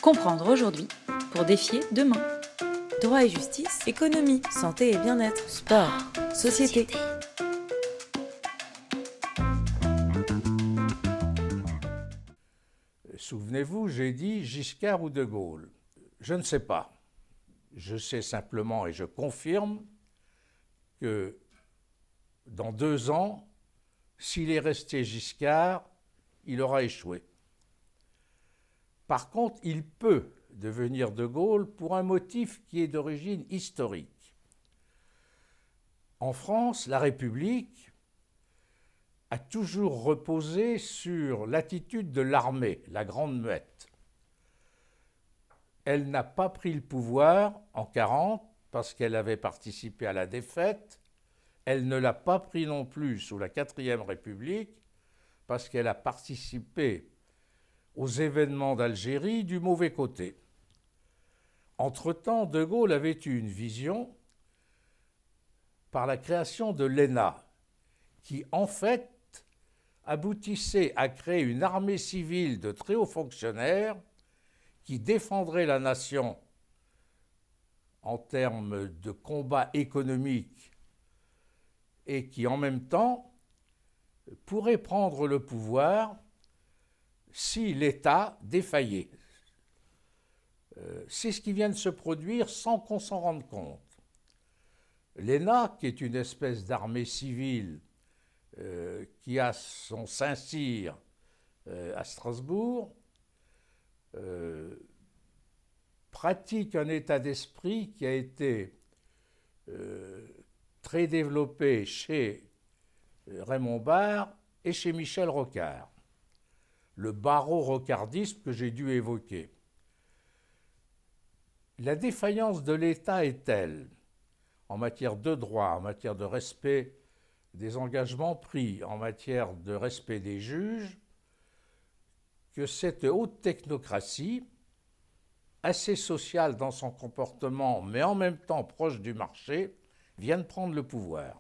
Comprendre aujourd'hui pour défier demain. Droit et justice, économie, santé et bien-être, sport, société. Souvenez-vous, j'ai dit Giscard ou De Gaulle. Je ne sais pas. Je sais simplement et je confirme que dans 2 ans, s'il est resté Giscard, il aura échoué. Par contre, il peut devenir De Gaulle pour un motif qui est d'origine historique. En France, la République a toujours reposé sur l'attitude de l'armée, la Grande Muette. Elle n'a pas pris le pouvoir en 1940 parce qu'elle avait participé à la défaite. Elle ne l'a pas pris non plus sous la 4e République parce qu'elle a participé aux événements d'Algérie du mauvais côté. Entre-temps, De Gaulle avait eu une vision par la création de l'ENA, qui en fait aboutissait à créer une armée civile de très hauts fonctionnaires qui défendrait la nation en termes de combat économique et qui en même temps pourrait prendre le pouvoir si l'État défaillait. C'est ce qui vient de se produire sans qu'on s'en rende compte. L'ENA, qui est une espèce d'armée civile qui a son Saint-Cyr à Strasbourg, pratique un état d'esprit qui a été très développé chez Raymond Barre et chez Michel Rocard, le barreau-rocardisme que j'ai dû évoquer. La défaillance de l'État est telle, en matière de droit, en matière de respect des engagements pris, en matière de respect des juges, que cette haute technocratie, assez sociale dans son comportement, mais en même temps proche du marché, vient de prendre le pouvoir.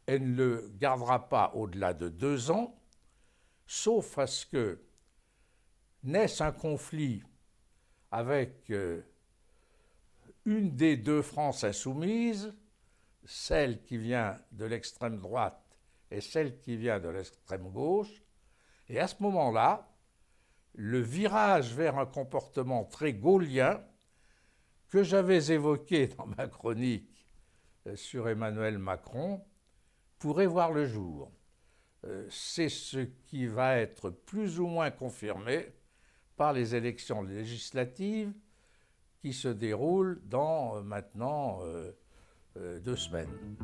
Elle ne le gardera pas au-delà de 2 ans, sauf à ce que naisse un conflit avec une des 2 France insoumises, celle qui vient de l'extrême droite et celle qui vient de l'extrême gauche, et à ce moment-là, le virage vers un comportement très gaullien que j'avais évoqué dans ma chronique sur Emmanuel Macron pourrait voir le jour. C'est ce qui va être plus ou moins confirmé par les élections législatives qui se déroulent dans maintenant 2 semaines.